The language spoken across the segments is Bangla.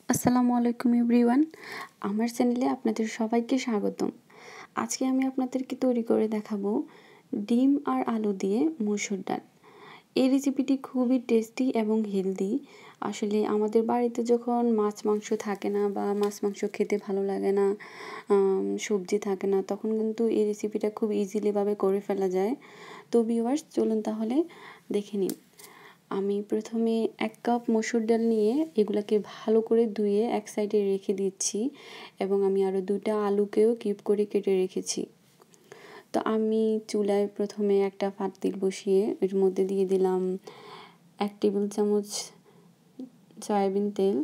আসসালামু আলাইকুম এভরিওয়ান। আমার চ্যানেলে আপনাদের সবাইকে স্বাগতম। আজকে আমি আপনাদেরকে তৈরি করে দেখাবো ডিম আর আলু দিয়ে মসুর ডাল। এই রেসিপিটি খুবই টেস্টি এবং হেলদি। আসলে আমাদের বাড়িতে যখন মাছ মাংস থাকে না বা মাছ মাংস খেতে ভালো লাগে না, সবজি থাকে না, তখন কিন্তু এই রেসিপিটা খুব ইজিলিভাবে করে ফেলা যায়। তো ভিউয়ার্স, চলুন তাহলে দেখে নিন। আমি প্রথমে 1 কাপ মসুর ডাল নিয়ে এগুলাকে ভালো করে ধুয়ে এক সাইডে রেখে দিচ্ছি এবং আমি আরও 2টা আলুকেও কিউব করে কেটে রেখেছি। তো আমি চুলায় প্রথমে একটা পাতিল বসিয়ে এর মধ্যে দিয়ে দিলাম 1 টেবিল চামচ সয়াবিন তেল।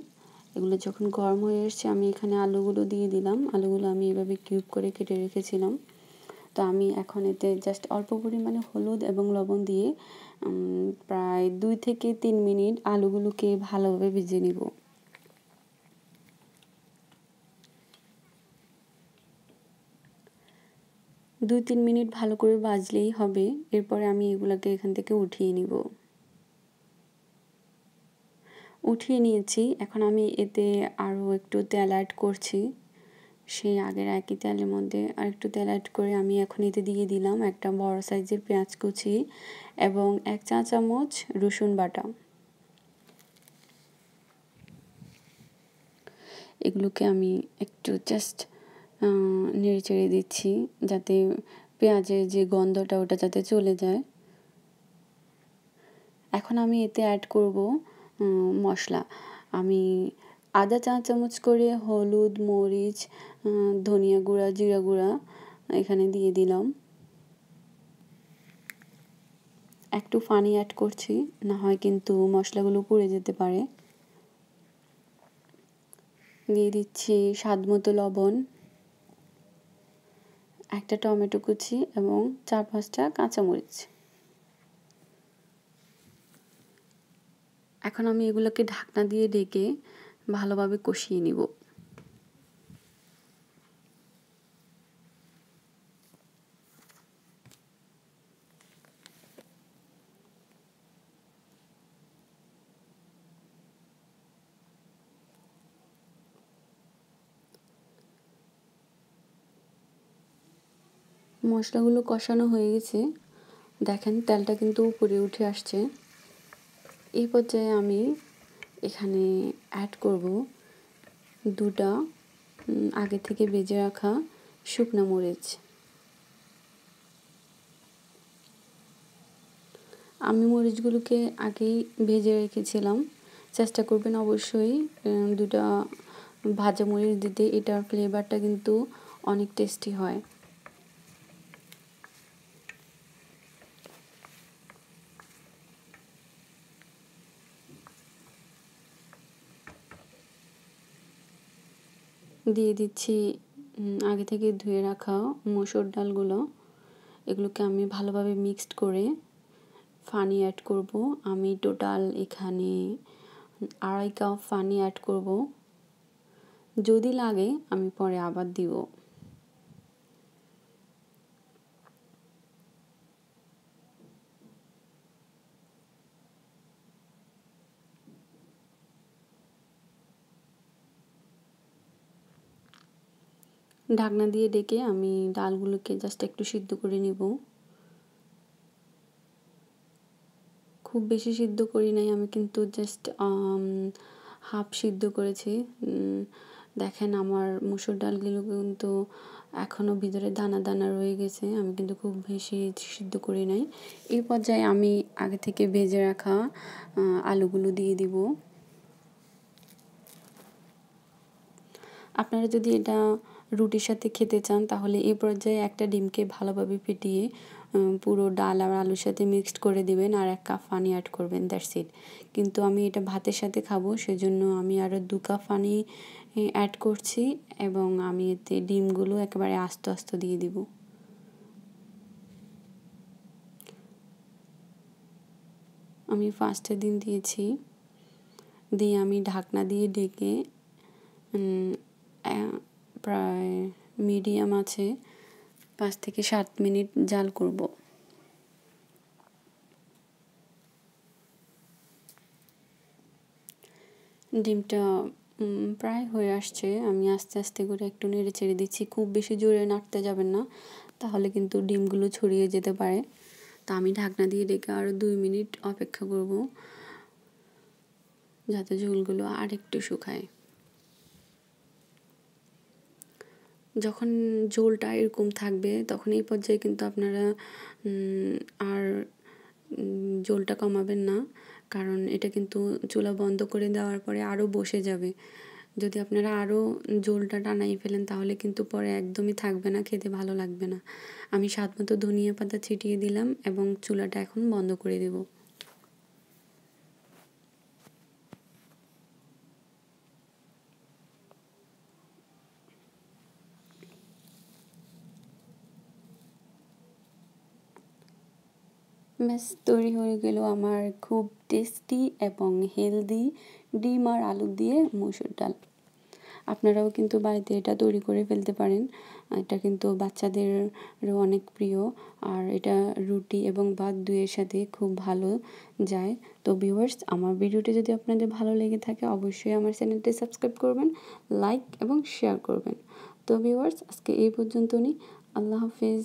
এগুলো যখন গরম হয়ে এসছে আমি এখানে আলুগুলো দিয়ে দিলাম। আলুগুলো আমি এভাবে কিউব করে কেটে রেখেছিলাম। তো আমি এখন এতে জাস্ট অল্প পরিমাণে হলুদ এবং লবণ দিয়ে প্রায় 2 থেকে 3 মিনিট আলুগুলোকে ভালোভাবে ভেজে নিব। দুই 3 মিনিট ভালো করে ভাজলেই হবে। এরপরে আমি এগুলাকে এখান থেকে উঠিয়ে নিব। উঠিয়ে নিয়েছি। এখন আমি এতে আরও একটু তেল অ্যাড করছি। সেই আগের একই তেলের মধ্যে আরেকটু তেল অ্যাড করে আমি এখন এতে দিয়ে দিলাম একটা বড় সাইজের পেঁয়াজ কুচি এবং 1 চা চামচ রসুন বাটা। এগুলোকে আমি একটু জাস্ট নেড়ে চেড়ে দিচ্ছি যাতে পেঁয়াজের যে গন্ধটা ওটা যাতে চলে যায়। এখন আমি এতে অ্যাড করব মশলা। আমি আধা চা চামচ করে হলুদ, মরিচ, ধনিয়া গুঁড়া, জিরা গুঁড়া এখানে দিয়ে দিলাম। একটু পানি অ্যাড করছি, না হয় কিন্তু মশলাগুলো পুড়ে যেতে পারে। দিয়ে দিচ্ছি স্বাদমতো লবণ, একটা টমেটো কুচি এবং 4-5টা কাঁচামরিচ। এখন আমি এগুলোকে ঢাকনা দিয়ে ঢেকে ভালোভাবে কষিয়ে নিব। মশলাগুলো কষানো হয়ে গেছে। দেখেন তেলটা কিন্তু উপরে উঠে আসছে। এই পর্যায়ে আমি এখানে অ্যাড করব 2টা আগে থেকে ভেজে রাখা শুকনো মরিচ। আমি মরিচগুলোকে আগেই ভেজে রেখেছিলাম। চেষ্টা করবেন অবশ্যই 2টা ভাজা মরিচ দিতে। এটার ফ্লেভারটা কিন্তু অনেক টেস্টি হয়। দিয়ে দিচ্ছি আগে থেকে ধুয়ে রাখা মসুর ডালগুলো। এগুলোকে আমি ভালোভাবে মিক্সড করে পানি অ্যাড করব। আমি টোটাল এখানে 2.5 কাপ পানি অ্যাড করব। যদি লাগে আমি পরে আবার দিব। ঢাকনা দিয়ে ডেকে আমি ডালগুলোকে জাস্ট একটু সিদ্ধ করে নিব। খুব বেশি সিদ্ধ করি নাই, আমি কিন্তু জাস্ট হাফ সিদ্ধ করেছি। দেখেন আমার মসুর ডালগুলো কিন্তু এখনও ভিতরে দানা দানা রয়ে গেছে। আমি কিন্তু খুব বেশি সিদ্ধ করি নাই। এই পর্যায়ে আমি আগে থেকে ভেজে রাখা আলুগুলো দিয়ে দিব। আপনারা যদি এটা রুটির সাথে খেতে চান তাহলে এই পর্যায়ে একটা ডিমকে ভালোভাবে ফেটিয়ে পুরো ডাল আর আলুর সাথে মিক্সড করে দিবেন আর 1 কাপ পানি অ্যাড করবেন, দ্যাটস ইট। কিন্তু আমি এটা ভাতের সাথে খাবো, সেজন্য আমি আরও 2 কাপ পানি অ্যাড করছি এবং আমি এতে ডিমগুলো একেবারে আস্ত আস্ত দিয়ে দিব। আমি 5টা ডিম দিয়েছি। দিয়ে আমি ঢাকনা দিয়ে ঢেকে প্রায় মিডিয়াম আছে 5 থেকে 7 মিনিট জাল করব। ডিমটা প্রায় হয়ে আসছে। আমি আস্তে আস্তে করে একটু নেড়ে চেড়ে দিচ্ছি, খুব বেশি জোরে নাড়তে যাবেন না, তাহলে কিন্তু ডিমগুলো ছড়িয়ে যেতে পারে। তো আমি ঢাকনা দিয়ে রেখে আরও 2 মিনিট অপেক্ষা করব, যাতে ঝোলগুলো আর একটু শুকায়। যখন ঝোলটা এরকম থাকবে তখন এই পর্যায়ে কিন্তু আপনারা আর ঝোলটা কমাবেন না, কারণ এটা কিন্তু চুলা বন্ধ করে দেওয়ার পরে আরও বসে যাবে। যদি আপনারা আরও ঝোলটা টানাই ফেলেন তাহলে কিন্তু পরে একদমই থাকবে না, খেতে ভালো লাগবে না। আমি স্বাদ মতো ধনিয়া পাতা ছিটিয়ে দিলাম এবং চুলাটা এখন বন্ধ করে দেব। ব্যাস তৈরি হয়ে গেল আমার খুব টেস্টি এবং হেলদি ডিম আর আলু দিয়ে মসুর ডাল। আপনারাও কিন্তু বাড়িতে এটা তৈরি করে ফেলতে পারেন। এটা কিন্তু বাচ্চাদেরও অনেক প্রিয়, আর এটা রুটি এবং ভাত দুইয়ের সাথে খুব ভালো যায়। তো ভিউয়ার্স, আমার ভিডিওটি যদি আপনাদের ভালো লেগে থাকে অবশ্যই আমার চ্যানেলটি সাবস্ক্রাইব করবেন, লাইক এবং শেয়ার করবেন। তো ভিউয়ার্স, আজকে এই পর্যন্তই। আল্লাহ হাফেজ।